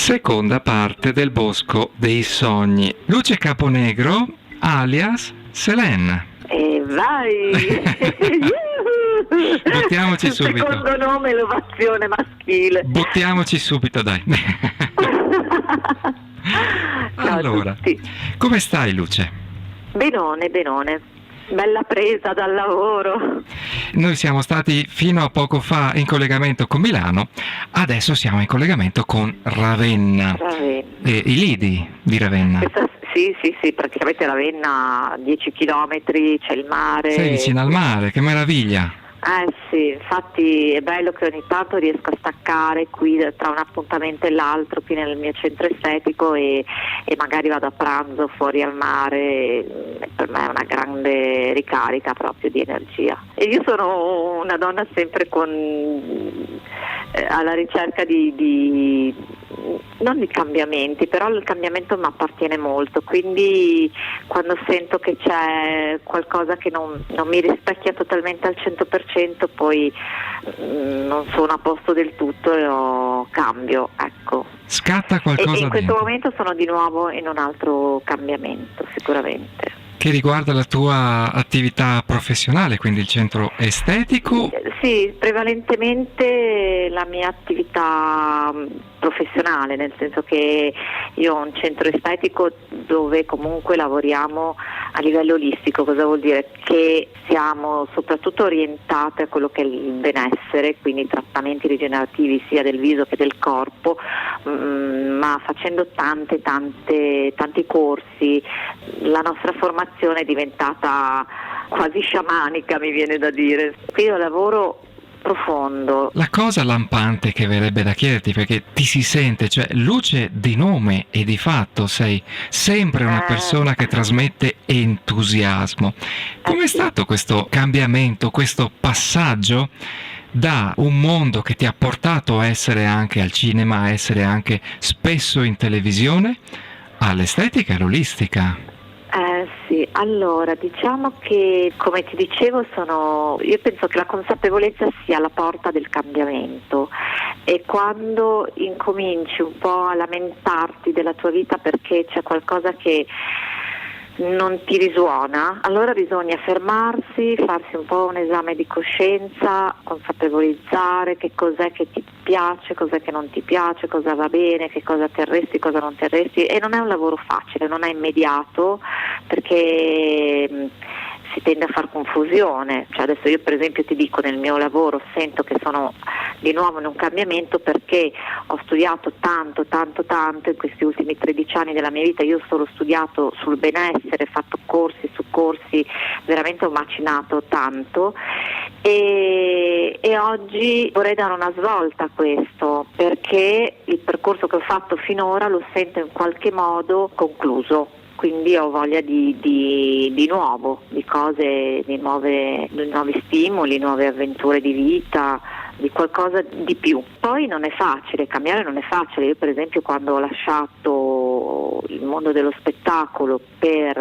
Seconda parte del Bosco dei Sogni. Luce Caponegro, alias Selene. E vai! Buttiamoci Il subito. secondo nome, l'ovazione maschile. Buttiamoci subito, dai. Ciao Allora, a tutti. come stai, Luce? Benone, benone. Bella presa dal lavoro. Noi siamo stati fino a poco fa in collegamento con Milano, adesso siamo in collegamento con Ravenna. I lidi di Ravenna. Sì, praticamente Ravenna, 10 chilometri, c'è il mare. Sei vicino al mare, che meraviglia. Sì, infatti è bello che ogni tanto riesco a staccare qui tra un appuntamento e l'altro qui nel mio centro estetico e magari vado a pranzo fuori al mare, e per me è una grande ricarica proprio di energia. E io sono una donna sempre alla ricerca di non di cambiamenti, però il cambiamento mi appartiene molto, quindi quando sento che c'è qualcosa che non mi rispecchia totalmente al 100%, poi non sono a posto del tutto e lo cambio, ecco. Scatta qualcosa e in questo dentro. momento sono di nuovo in un altro cambiamento, sicuramente. Che riguarda la tua attività professionale, quindi il centro estetico? Sì, prevalentemente la mia attività professionale, nel senso che io ho un centro estetico dove comunque lavoriamo a livello olistico. Cosa vuol dire? Che siamo soprattutto orientate a quello che è il benessere, quindi trattamenti rigenerativi sia del viso che del corpo, ma facendo tanti corsi. La nostra formazione è diventata quasi sciamanica, mi viene da dire. Qui io lavoro profondo. La cosa lampante che verrebbe da chiederti, perché ti si sente, cioè Luce di nome e di fatto sei sempre una persona che trasmette entusiasmo. Com'è stato questo cambiamento, questo passaggio da un mondo che ti ha portato a essere anche al cinema, a essere anche spesso in televisione, all'estetica e all'olistica? Sì, allora diciamo che, come ti dicevo, io penso che la consapevolezza sia la porta del cambiamento, e quando incominci un po' a lamentarti della tua vita perché c'è qualcosa che non ti risuona, allora bisogna fermarsi, farsi un po' un esame di coscienza, consapevolizzare che cos'è che ti piace, cos'è che non ti piace, cosa va bene, che cosa terresti, cosa non terresti. E non è un lavoro facile, non è immediato, perché si tende a far confusione. Cioè adesso io per esempio ti dico, nel mio lavoro sento che sono di nuovo in un cambiamento perché ho studiato tanto in questi ultimi 13 anni della mia vita. Io ho solo studiato sul benessere, fatto corsi su corsi, veramente ho macinato tanto, e oggi vorrei dare una svolta a questo, perché il percorso che ho fatto finora lo sento in qualche modo concluso. Quindi ho voglia di nuovo, di cose, di nuovi stimoli, nuove avventure di vita, di qualcosa di più. Poi non è facile, cambiare non è facile. Io per esempio quando ho lasciato il mondo dello spettacolo per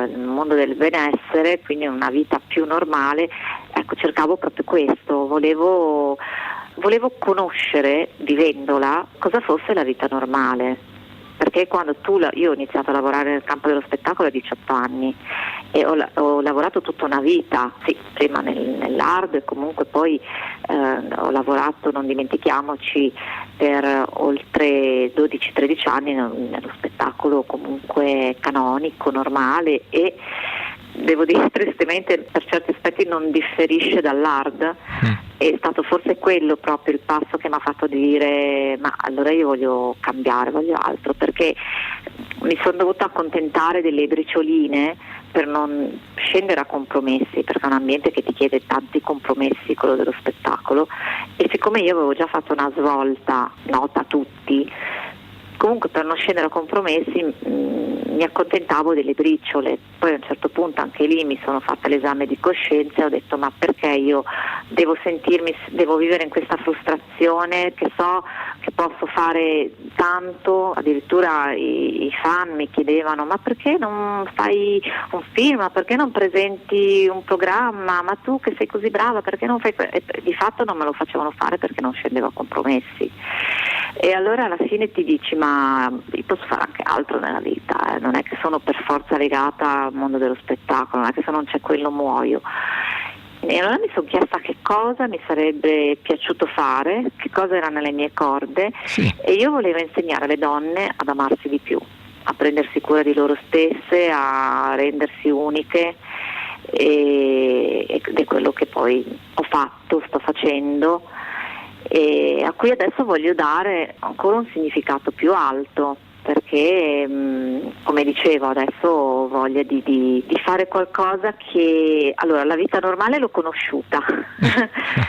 il mondo del benessere, quindi una vita più normale, ecco, cercavo proprio questo, volevo conoscere, vivendola, cosa fosse la vita normale. Perché quando io ho iniziato a lavorare nel campo dello spettacolo a 18 anni e ho lavorato tutta una vita, sì, prima nell'hard e comunque poi ho lavorato, non dimentichiamoci, per oltre 12-13 anni nello spettacolo comunque canonico, normale, e devo dire tristemente per certi aspetti non differisce dall'hard. È stato forse quello proprio il passo che mi ha fatto dire: ma allora io voglio cambiare, voglio altro, perché mi sono dovuta accontentare delle bricioline per non scendere a compromessi, perché è un ambiente che ti chiede tanti compromessi, quello dello spettacolo, e siccome io avevo già fatto una svolta nota a tutti, comunque per non scendere a compromessi mi accontentavo delle briciole. Poi a un certo punto anche lì mi sono fatta l'esame di coscienza e ho detto: ma perché io devo vivere in questa frustrazione, che so che posso fare tanto. Addirittura i fan mi chiedevano: ma perché non fai un film, ma perché non presenti un programma, ma tu che sei così brava perché non fai e di fatto non me lo facevano fare perché non scendevo a compromessi. E allora alla fine ti dici: ma io posso fare anche altro nella vita, non è che sono per forza legata al mondo dello spettacolo, non è che se non c'è quello muoio. E allora mi sono chiesta che cosa mi sarebbe piaciuto fare, che cosa era nelle mie corde, Sì. e io volevo insegnare alle donne ad amarsi di più, a prendersi cura di loro stesse, a rendersi uniche, ed è quello che poi ho fatto, sto facendo, e a cui adesso voglio dare ancora un significato più alto, perché come dicevo adesso ho voglia di fare qualcosa che, allora, la vita normale l'ho conosciuta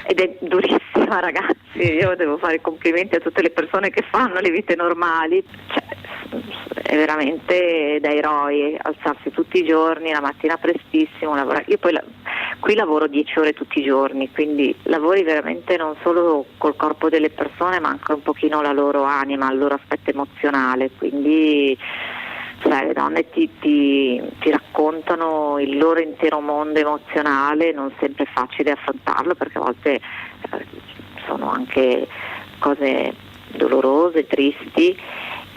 ed è durissima, ragazzi, io devo fare i complimenti a tutte le persone che fanno le vite normali, cioè, è veramente da eroi alzarsi tutti i giorni, la mattina prestissimo, lavorare. Io poi qui lavoro 10 ore tutti i giorni, quindi lavori veramente non solo col corpo delle persone ma anche un pochino la loro anima, il loro aspetto emozionale, quindi sai, le donne ti raccontano il loro intero mondo emozionale, non sempre è facile affrontarlo perché a volte sono anche cose dolorose, tristi,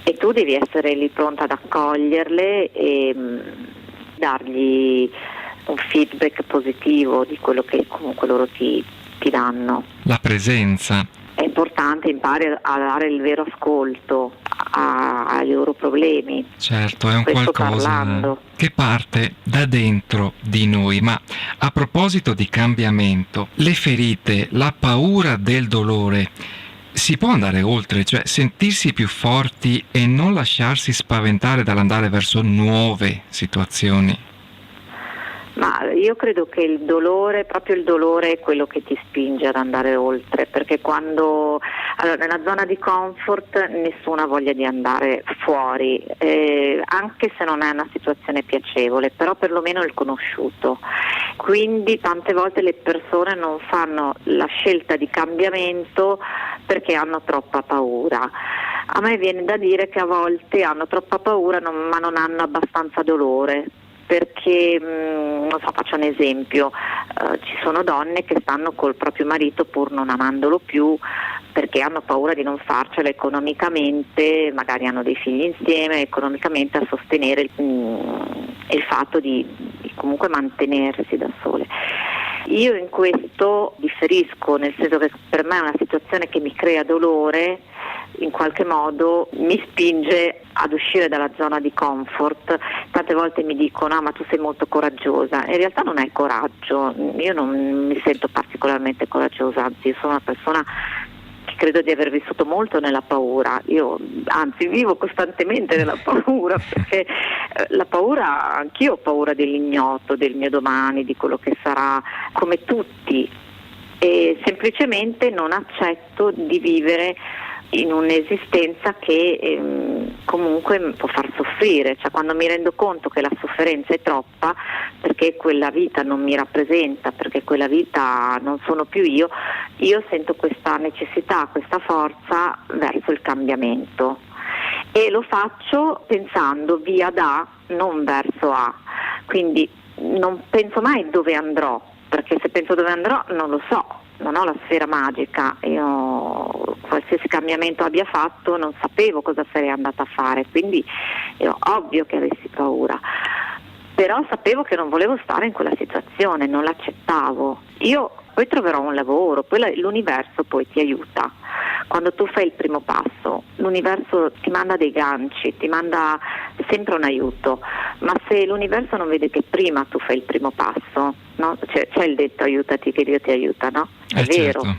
e tu devi essere lì pronta ad accoglierle e dargli un feedback positivo di quello che comunque loro ti danno. La presenza. È importante, impari a dare il vero ascolto ai loro problemi. Certo, è un Questo qualcosa parlando. che parte da dentro di noi. Ma a proposito di cambiamento, le ferite, la paura del dolore, si può andare oltre, cioè sentirsi più forti e non lasciarsi spaventare dall'andare verso nuove situazioni? Ma io credo che il dolore, proprio il dolore, è quello che ti spinge ad andare oltre, perché quando, allora, nella zona di comfort nessuno ha voglia di andare fuori, anche se non è una situazione piacevole, però perlomeno è il conosciuto. Quindi tante volte le persone non fanno la scelta di cambiamento perché hanno troppa paura. A me viene da dire che a volte hanno troppa paura ma non hanno abbastanza dolore. Perché, non so, faccio un esempio, ci sono donne che stanno col proprio marito pur non amandolo più perché hanno paura di non farcela economicamente, magari hanno dei figli insieme, economicamente a sostenere il fatto di comunque mantenersi da sole. Io in questo differisco, nel senso che per me è una situazione che mi crea dolore, in qualche modo mi spinge ad uscire dalla zona di comfort. Tante volte mi dicono: ah, ma tu sei molto coraggiosa. In realtà non è coraggio, io non mi sento particolarmente coraggiosa, anzi io sono una persona che credo di aver vissuto molto nella paura, io anzi vivo costantemente nella paura, perché la paura, anch'io ho paura dell'ignoto, del mio domani, di quello che sarà, come tutti, e semplicemente non accetto di vivere in un'esistenza che comunque può far soffrire, cioè quando mi rendo conto che la sofferenza è troppa perché quella vita non mi rappresenta, perché quella vita non sono più io sento questa necessità, questa forza verso il cambiamento, e lo faccio pensando via da, non verso A, quindi non penso mai dove andrò, perché se penso dove andrò non lo so, non ho la sfera magica, io qualsiasi cambiamento abbia fatto non sapevo cosa sarei andata a fare, quindi è ovvio che avessi paura, però sapevo che non volevo stare in quella situazione, non l'accettavo. Io poi troverò un lavoro, poi l'universo poi ti aiuta. Quando tu fai il primo passo, l'universo ti manda dei ganci, ti manda sempre un aiuto, ma se l'universo non vede che prima tu fai il primo passo, no? C'è il detto aiutati che Dio ti aiuta, no? È vero. Certo.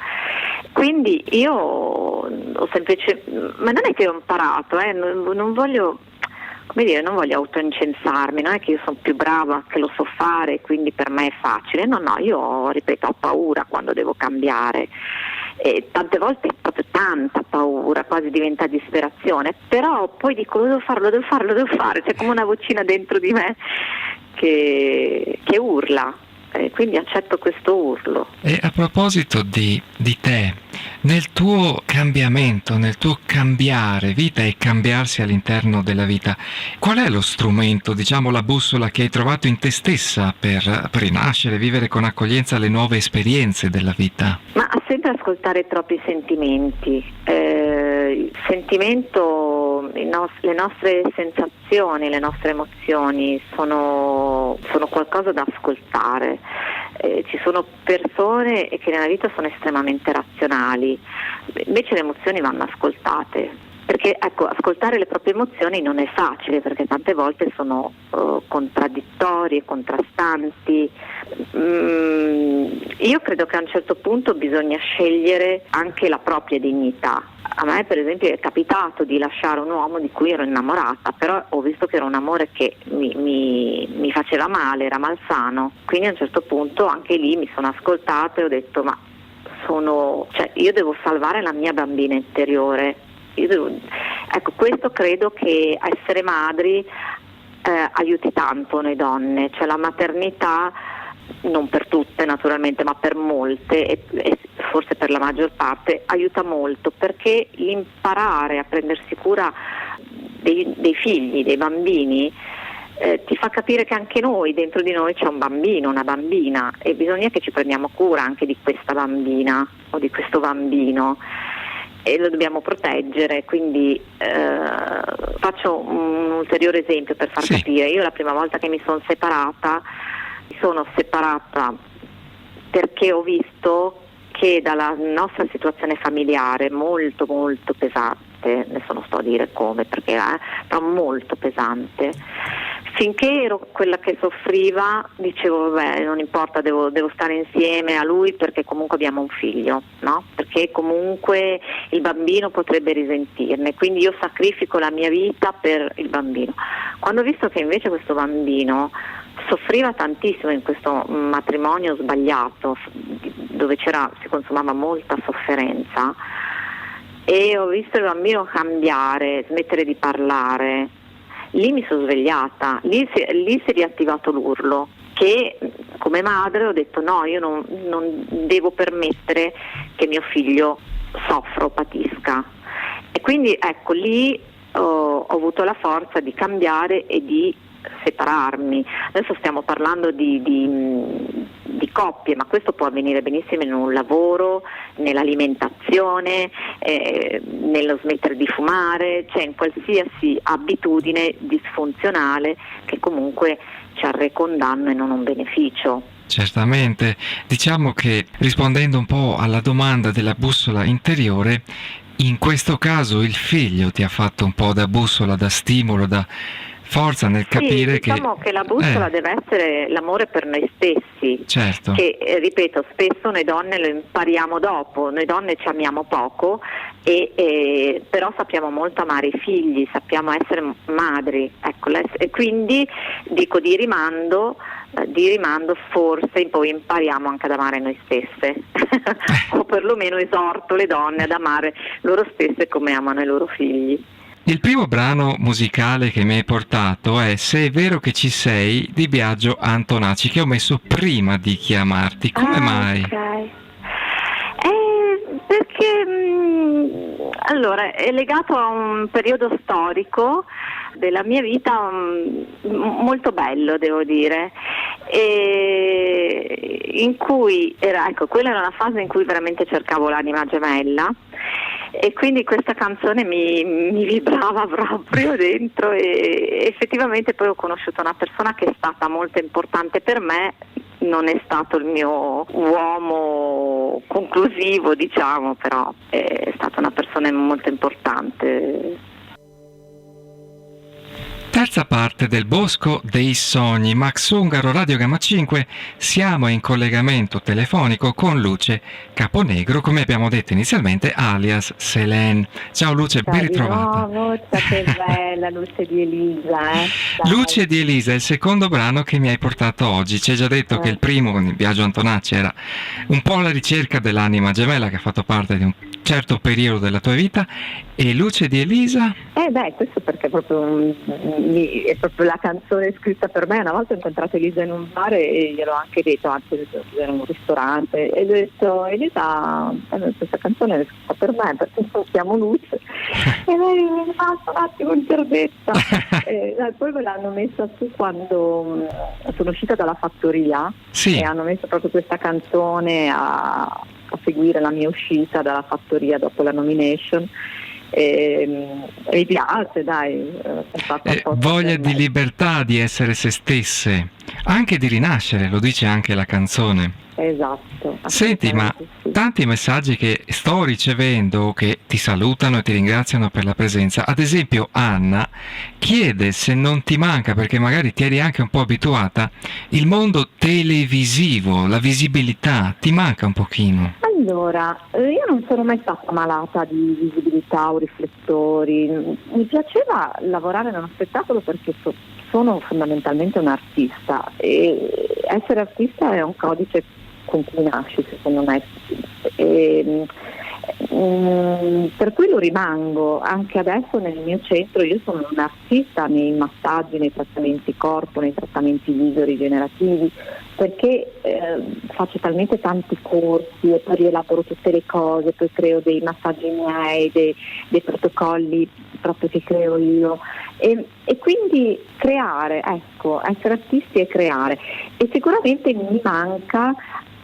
Quindi io ho ma non è che ho imparato, non voglio, come dire, non voglio autoincensarmi, non è che io sono più brava, che lo so fare, quindi per me è facile, no, io ripeto, ho paura quando devo cambiare. E tante volte è proprio tanta paura, quasi diventa disperazione, però poi dico lo devo fare, c'è come una vocina dentro di me che urla, quindi accetto questo urlo. E a proposito di te, Nel tuo cambiamento, nel tuo cambiare vita e cambiarsi all'interno della vita, qual è lo strumento, diciamo la bussola che hai trovato in te stessa per rinascere, vivere con accoglienza le nuove esperienze della vita? Ma sempre ascoltare i propri sentimenti. Il sentimento, le nostre sensazioni, le nostre emozioni sono qualcosa da ascoltare. Ci sono persone che nella vita sono estremamente razionali, invece le emozioni vanno ascoltate, perché ecco, ascoltare le proprie emozioni non è facile, perché tante volte sono contraddittorie, contrastanti. Io credo che a un certo punto bisogna scegliere anche la propria dignità. A me per esempio è capitato di lasciare un uomo di cui ero innamorata, però ho visto che era un amore che mi faceva male, era malsano, quindi a un certo punto anche lì mi sono ascoltata e ho detto io devo salvare la mia bambina interiore. Ecco, questo credo che essere madri aiuti tanto noi donne, cioè la maternità, non per tutte naturalmente, ma per molte e forse per la maggior parte, aiuta molto, perché l'imparare a prendersi cura dei figli, dei bambini, ti fa capire che anche noi, dentro di noi c'è un bambino, una bambina, e bisogna che ci prendiamo cura anche di questa bambina o di questo bambino e lo dobbiamo proteggere. Quindi faccio un ulteriore esempio per far capire. Io la prima volta che mi sono separata perché ho visto che dalla nostra situazione familiare molto molto pesante, adesso non sto a dire come perché però molto pesante, finché ero quella che soffriva dicevo vabbè, non importa, devo stare insieme a lui perché comunque abbiamo un figlio, no? Perché comunque il bambino potrebbe risentirne, quindi io sacrifico la mia vita per il bambino. Quando ho visto che invece questo bambino soffriva tantissimo in questo matrimonio sbagliato dove si consumava molta sofferenza, e ho visto il bambino cambiare, smettere di parlare, lì mi sono svegliata, lì si è riattivato l'urlo, che come madre ho detto no, io non devo permettere che mio figlio soffra o patisca, e quindi ecco lì ho avuto la forza di cambiare e di separarmi. Adesso stiamo parlando di coppie, ma questo può avvenire benissimo in un lavoro, nell'alimentazione, nello smettere di fumare, cioè in qualsiasi abitudine disfunzionale che comunque ci arreca un danno e non un beneficio. Certamente, diciamo che rispondendo un po' alla domanda della bussola interiore, in questo caso il figlio ti ha fatto un po' da bussola, da stimolo, da forza nel capire che la bussola deve essere l'amore per noi stessi, certo, che ripeto, spesso noi donne lo impariamo dopo, noi donne ci amiamo poco però sappiamo molto amare i figli, sappiamo essere madri, ecco, e quindi dico di rimando forse poi impariamo anche ad amare noi stesse o perlomeno esorto le donne ad amare loro stesse come amano i loro figli. Il primo brano musicale che mi hai portato è Se è vero che ci sei di Biagio Antonacci, che ho messo prima di chiamarti. Come mai? Okay. Perché allora è legato a un periodo storico della mia vita molto bello, devo dire, e in cui quella era una fase in cui veramente cercavo l'anima gemella, e quindi questa canzone mi vibrava proprio dentro, e effettivamente poi ho conosciuto una persona che è stata molto importante per me. Non è stato il mio uomo conclusivo, diciamo, però è stata una persona molto importante. Terza parte del Bosco dei Sogni, Max Ungaro, Radio Gamma 5. Siamo in collegamento telefonico con Luce Caponegro, come abbiamo detto inizialmente, alias Selene. Ciao Luce, ben ritrovata. Ciao, che bella, Luce di Elisa. Luce di Elisa è il secondo brano che mi hai portato oggi. Ci hai già detto che il primo, con il Biagio Antonacci, era un po' la ricerca dell'anima gemella, che ha fatto parte di un certo periodo della tua vita. E Luce di Elisa? Questo perché è proprio la canzone scritta per me. Una volta ho incontrato Elisa in un bar e gliel'ho anche detto, anzi era un ristorante, e gli ho detto: Elisa, questa canzone è scritta per me perché non chiamo Luce. E lei mi è rimasta un attimo interdetta. Poi me l'hanno messa su quando sono uscita dalla fattoria, Sì. e hanno messo proprio questa canzone a seguire la mia uscita dalla fattoria dopo la nomination. Mi piace, dai, è stata voglia di libertà, di essere se stesse, anche di rinascere, lo dice anche la canzone. Esatto. Senti, ma Sì. tanti messaggi che sto ricevendo che ti salutano e ti ringraziano per la presenza. Ad esempio Anna chiede se non ti manca, perché magari ti eri anche un po' abituata, il mondo televisivo, la visibilità, ti manca un pochino? Allora, io non sono mai stata malata di visibilità o riflettori. Mi piaceva lavorare nello spettacolo perché sono fondamentalmente un artista, e essere artista è un codice con cui nasci, secondo me. Per cui lo rimango anche adesso nel mio centro. Io sono un artista nei massaggi, nei trattamenti corpo, nei trattamenti viso rigenerativi, perché faccio talmente tanti corsi e poi rielaboro tutte le cose, poi creo dei massaggi miei, dei protocolli proprio che creo io, e quindi creare, ecco, essere artisti e creare. E sicuramente mi manca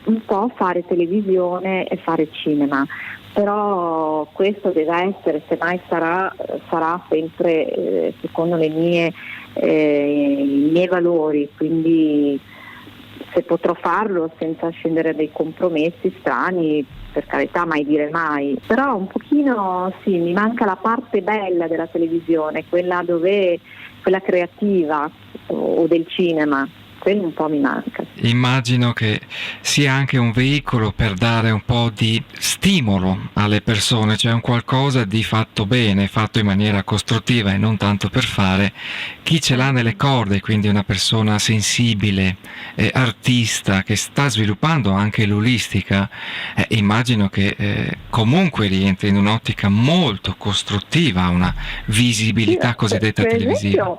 un po' fare televisione e fare cinema, però questo deve essere, se mai sarà sempre secondo i miei valori, quindi se potrò farlo senza scendere a dei compromessi strani, per carità, mai dire mai, però un pochino sì, mi manca la parte bella della televisione, quella creativa o del cinema. Quello un po' mi manca. Immagino che sia anche un veicolo per dare un po' di stimolo alle persone, cioè un qualcosa di fatto bene, fatto in maniera costruttiva e non tanto per fare. Chi ce l'ha nelle corde, quindi una persona sensibile, artista che sta sviluppando anche l'olistica, immagino che comunque rientri in un'ottica molto costruttiva, una visibilità cosiddetta televisiva.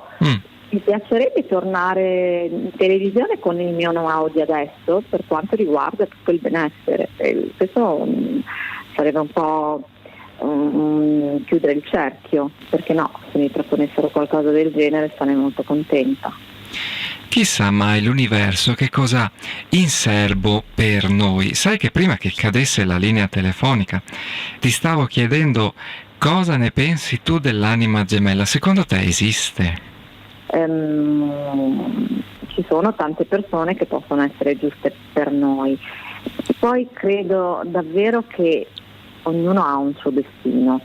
Mi piacerebbe tornare in televisione con il mio know-how di adesso per quanto riguarda tutto il benessere. Questo sarebbe un po' chiudere il cerchio, perché no, se mi proponessero qualcosa del genere sarei molto contenta. Chissà mai l'universo che cosa ha in serbo per noi. Sai che prima che cadesse la linea telefonica ti stavo chiedendo cosa ne pensi tu dell'anima gemella. Secondo te esiste? Ci sono tante persone che possono essere giuste per noi, poi credo davvero che ognuno ha un suo destino.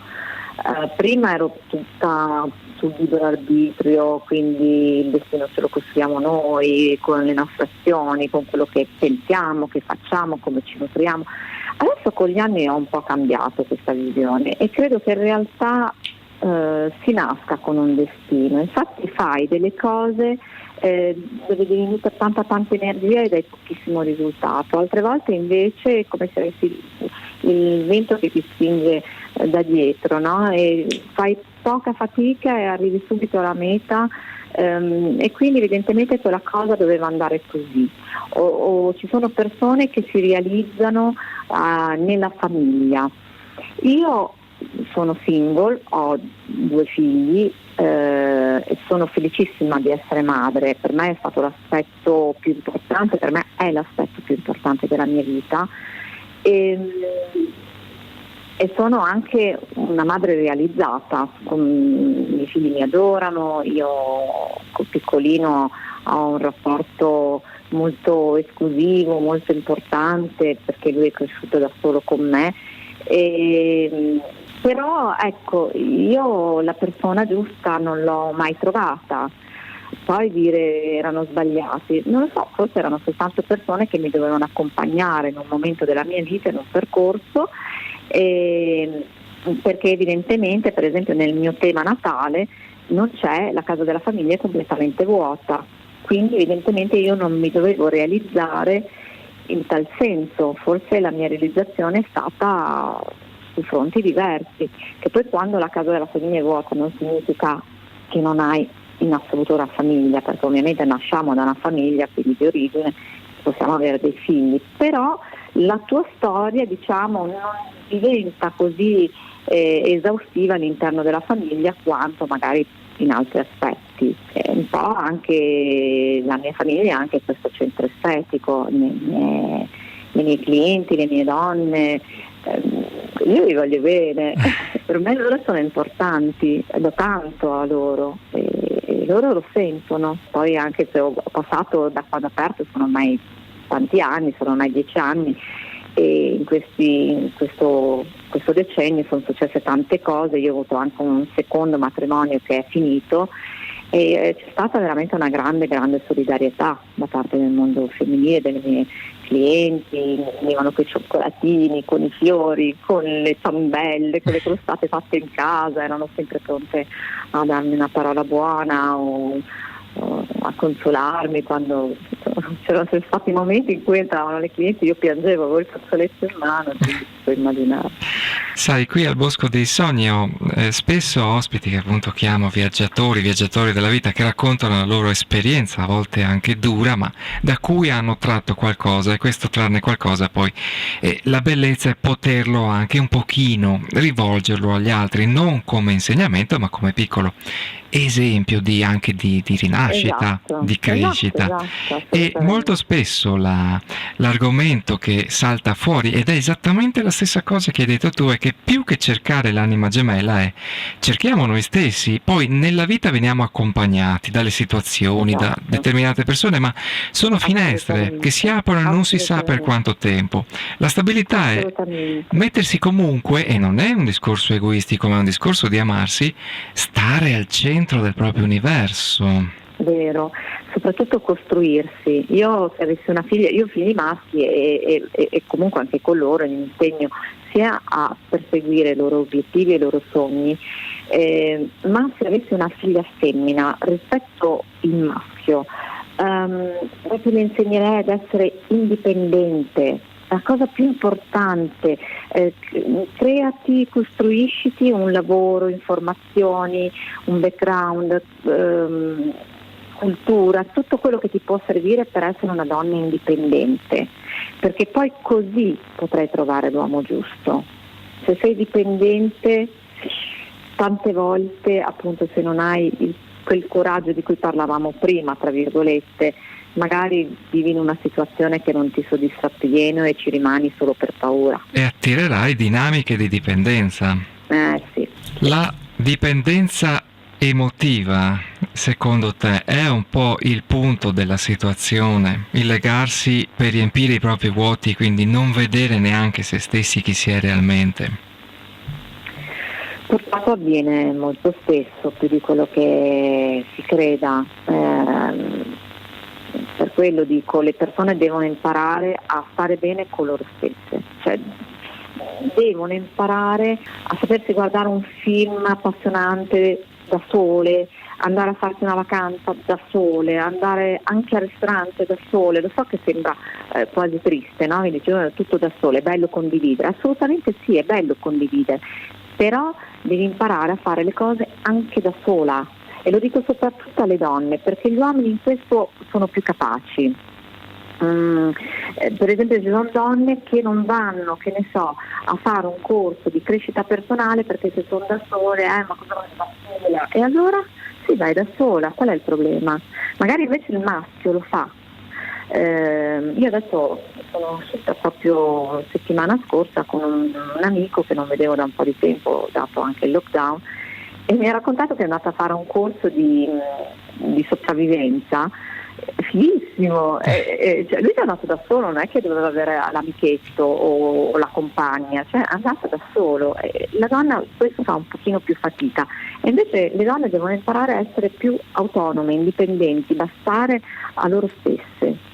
Prima ero tutta sul libero arbitrio, quindi il destino ce lo costruiamo noi con le nostre azioni, con quello che pensiamo, che facciamo, come ci nutriamo. Adesso con gli anni ho un po' cambiato questa visione e credo che in realtà si nasca con un destino. Infatti fai delle cose dove devi mettere tanta energia ed hai pochissimo risultato, altre volte invece è come se avessi il vento che ti spinge da dietro, no? E fai poca fatica e arrivi subito alla meta, e quindi evidentemente quella cosa doveva andare così, o ci sono persone che si realizzano nella famiglia. Io sono single, ho 2 figli e sono felicissima di essere madre. Per me è stato l'aspetto più importante, per me è l'aspetto più importante della mia vita, e sono anche una madre realizzata. I miei figli mi adorano, io col piccolino ho un rapporto molto esclusivo, molto importante, perché lui è cresciuto da solo con me. Però ecco, io la persona giusta non l'ho mai trovata. Poi dire erano sbagliati, non lo so, forse erano soltanto persone che mi dovevano accompagnare in un momento della mia vita, in un percorso, perché evidentemente, per esempio nel mio tema natale, non c'è, la casa della famiglia è completamente vuota, quindi evidentemente io non mi dovevo realizzare in tal senso. Forse la mia realizzazione è stata su fronti diversi, che poi quando la casa della famiglia è vuota non significa che non hai in assoluto una famiglia, perché ovviamente nasciamo da una famiglia, quindi di origine possiamo avere dei figli, però la tua storia, diciamo, non diventa così esaustiva all'interno della famiglia quanto magari in altri aspetti. Un po' anche la mia famiglia ha anche questo centro estetico, nei miei clienti, le mie donne, io li voglio bene, per me loro sono importanti, do tanto a loro e loro lo sentono. Poi anche se ho passato, da quando ho aperto sono ormai tanti anni, sono ormai 10 anni, e in questo decennio sono successe tante cose. Io ho avuto anche un secondo matrimonio che è finito e c'è stata veramente una grande solidarietà da parte del mondo femminile, delle mie clienti, venivano con i cioccolatini, con i fiori, con le ciambelle, con le crostate fatte in casa, erano sempre pronte a darmi una parola buona o a consolarmi quando c'erano stati momenti in cui entravano le clienti, io piangevo, avevo il fazzoletto in mano, quindi puoi immaginare. Sai, qui al Bosco dei Sogni ho spesso ospiti che appunto chiamo viaggiatori della vita, che raccontano la loro esperienza, a volte anche dura, ma da cui hanno tratto qualcosa, e questo trarne qualcosa poi la bellezza è poterlo anche un pochino rivolgerlo agli altri, non come insegnamento ma come piccolo esempio anche di rinascita, Esatto, di crescita. E molto spesso l'argomento che salta fuori, ed è esattamente la stessa cosa che hai detto tu, è che più che cercare l'anima gemella è cerchiamo noi stessi, poi nella vita veniamo accompagnati dalle situazioni, da determinate persone, ma sono finestre che si aprono e non si sa per quanto tempo. La stabilità è mettersi comunque, e non è un discorso egoistico ma è un discorso di amarsi, stare al centro del proprio universo. Vero, soprattutto costruirsi. Io se avessi una figlia, io ho figli maschi e comunque anche con loro mi impegno sia a perseguire i loro obiettivi e i loro sogni, ma se avessi una figlia femmina rispetto il maschio, proprio le insegnerei ad essere indipendente. La cosa più importante, creati, costruisciti un lavoro, informazioni, un background, cultura, tutto quello che ti può servire per essere una donna indipendente, perché poi così potrai trovare l'uomo giusto. Se sei dipendente, tante volte, appunto, se non hai quel coraggio di cui parlavamo prima, tra virgolette, magari vivi in una situazione che non ti soddisfa pieno e ci rimani solo per paura. E attirerai dinamiche di dipendenza. Sì. La dipendenza emotiva, secondo te, è un po' il punto della situazione? Il legarsi per riempire i propri vuoti, quindi non vedere neanche se stessi chi si è realmente? Purtroppo avviene molto spesso, più di quello che si creda. Per quello dico, le persone devono imparare a stare bene con loro stesse, cioè devono imparare a sapersi guardare un film appassionante da sole, andare a farsi una vacanza da sole, andare anche al ristorante da sole. Lo so che sembra quasi triste, no? Mi dicevo tutto da sole, è bello condividere, assolutamente sì, è bello condividere, però devi imparare a fare le cose anche da sola. E lo dico soprattutto alle donne, perché gli uomini in questo sono più capaci. Per esempio ci sono donne che non vanno, che ne so, a fare un corso di crescita personale perché se sono da sole, ma cosa vai da sola? E allora sì, vai da sola, qual è il problema? Magari invece il maschio lo fa. Io adesso sono uscita proprio settimana scorsa con un amico che non vedevo da un po' di tempo, dato anche il lockdown, e mi ha raccontato che è andata a fare un corso di sopravvivenza fighissimo, cioè lui è andato da solo, non è che doveva avere l'amichetto o la compagna, cioè è andato da solo. La donna questo fa un pochino più fatica, e invece le donne devono imparare a essere più autonome, indipendenti, bastare a loro stesse.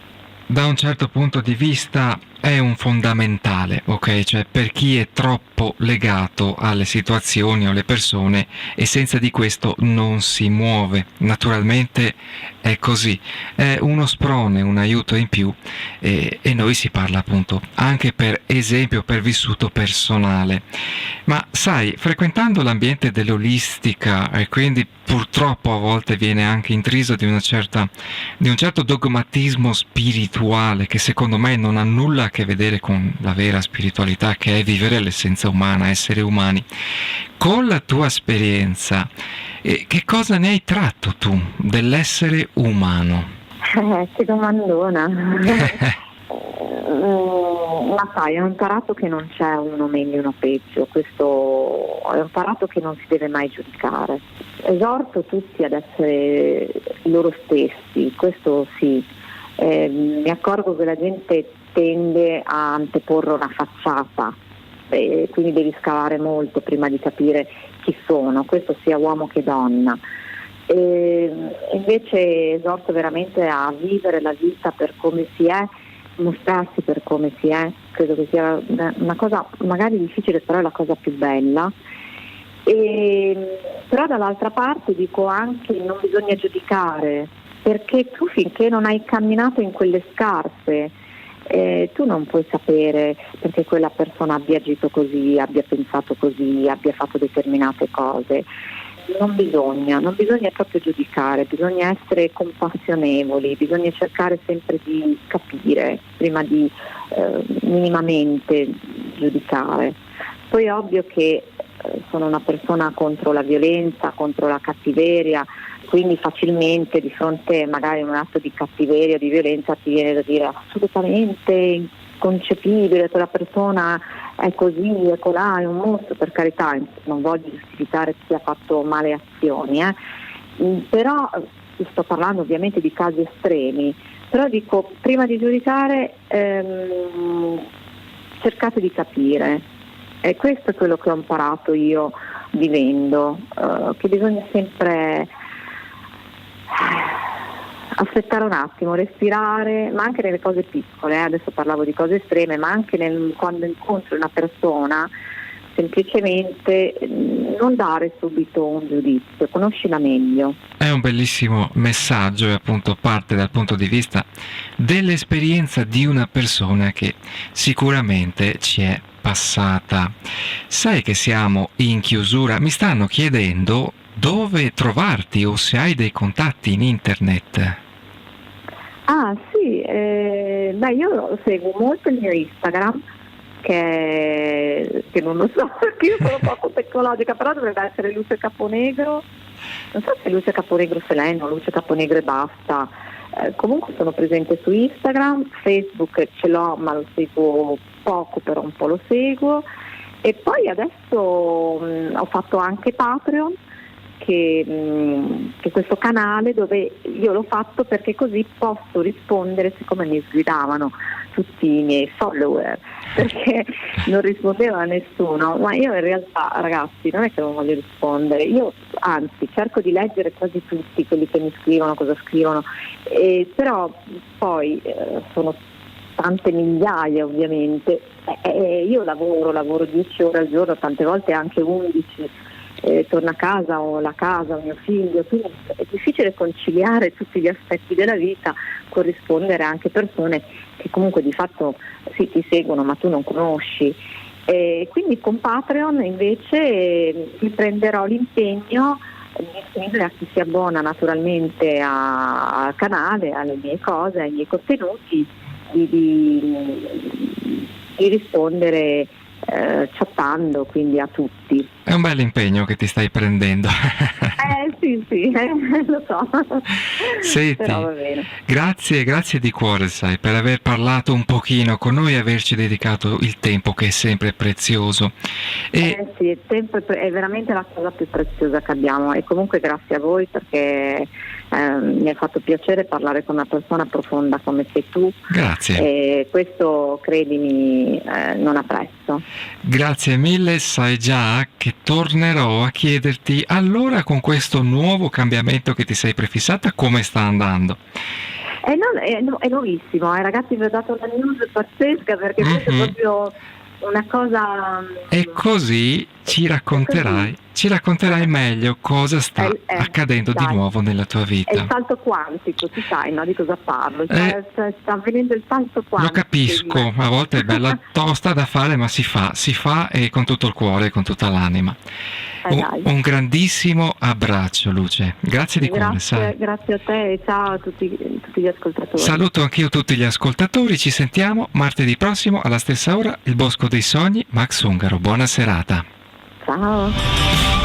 Da un certo punto di vista è un fondamentale, ok? Cioè per chi è troppo legato alle situazioni o alle persone e senza di questo non si muove. Naturalmente è così, è uno sprone, un aiuto in più, e noi si parla appunto anche per esempio, per vissuto personale. Ma sai, frequentando l'ambiente dell'olistica e quindi purtroppo a volte viene anche intriso di di un certo dogmatismo spirituale che secondo me non ha nulla a che vedere con la vera spiritualità, che è vivere l'essenza umana, essere umani. Con la tua esperienza, che cosa ne hai tratto tu dell'essere umano? Che domandona. Ma sai, ho imparato che non c'è uno meglio e uno peggio, questo ho imparato che non si deve mai giudicare. Esorto tutti ad essere loro stessi, questo sì. Mi accorgo che la gente tende a anteporre una facciata, quindi devi scavare molto prima di capire chi sono, questo sia uomo che donna. Invece esorto veramente a vivere la vita per come si è, mostrarsi per come si è, credo che sia una cosa magari difficile, però è la cosa più bella. Però dall'altra parte dico anche non bisogna giudicare, perché tu finché non hai camminato in quelle scarpe tu non puoi sapere perché quella persona abbia agito così, abbia pensato così, abbia fatto determinate cose. Non bisogna proprio giudicare, bisogna essere compassionevoli, bisogna cercare sempre di capire prima di minimamente giudicare. Poi è ovvio che sono una persona contro la violenza, contro la cattiveria, quindi facilmente di fronte magari a un atto di cattiveria o di violenza ti viene da dire assolutamente inconcepibile, quella persona è così, è colà, è un mostro, per carità, non voglio giustificare chi ha fatto male azioni, però sto parlando ovviamente di casi estremi, però dico, prima di giudicare cercate di capire, e questo è quello che ho imparato io vivendo, che bisogna sempre aspettare un attimo, respirare, ma anche nelle cose piccole, adesso parlavo di cose estreme, ma anche quando incontri una persona, semplicemente non dare subito un giudizio, conoscila meglio. È un bellissimo messaggio e appunto parte dal punto di vista dell'esperienza di una persona che sicuramente ci è passata. Sai che siamo in chiusura, mi stanno chiedendo dove trovarti o se hai dei contatti in internet. Ah sì, io seguo molto il mio Instagram, che non lo so, perché io sono poco tecnologica, però dovrebbe essere Luce Caponegro, non so se Luce Caponegro Seleno, Luce Caponegro e basta. Comunque sono presente su Instagram, Facebook ce l'ho ma lo seguo poco, però un po' lo seguo, e poi adesso ho fatto anche Patreon, che è questo canale dove io l'ho fatto perché così posso rispondere, siccome mi sgridavano tutti i miei follower perché non rispondevo a nessuno, ma io in realtà, ragazzi, non è che non voglio rispondere, io anzi cerco di leggere quasi tutti quelli che mi scrivono, cosa scrivono, però poi sono tante migliaia ovviamente, io lavoro 10 ore al giorno, tante volte anche 11, torno a casa, ho la casa, ho mio figlio, quindi è difficile conciliare tutti gli aspetti della vita, corrispondere anche persone che comunque di fatto sì ti seguono ma tu non conosci, quindi con Patreon invece mi prenderò l'impegno di scrivere a chi si abbona naturalmente al canale, alle mie cose, ai miei contenuti, di rispondere chattando quindi a tutti. È un bel impegno che ti stai prendendo. Sì, lo so. Senti, però va bene. Grazie di cuore, sai, per aver parlato un pochino con noi e averci dedicato il tempo che è sempre prezioso. Sì, il tempo è veramente la cosa più preziosa che abbiamo, e comunque grazie a voi perché mi ha fatto piacere parlare con una persona profonda come sei tu. Grazie. E questo, credimi, non ha prezzo. Grazie mille, sai già che tornerò a chiederti allora, con questo nuovo cambiamento che ti sei prefissata, come sta andando? È nuovissimo, ragazzi, vi ho dato una news pazzesca perché questa è proprio una cosa. E così ci racconterai ci racconterai meglio cosa sta accadendo di dai. nuovo nella tua È il vita. salto quantico, tu sai, no, di cosa parlo? Cioè, sta avvenendo il salto quantico. Lo capisco, a volte è bella tosta da fare, ma si fa e con tutto il cuore, con tutta l'anima. Dai. Un grandissimo abbraccio, Luce. Grazie di cuore, sai. Grazie a te e ciao a tutti gli ascoltatori. Saluto anch'io tutti gli ascoltatori, ci sentiamo martedì prossimo alla stessa ora, il Bosco dei Sogni, Max Ungaro. Buona serata. Ciao.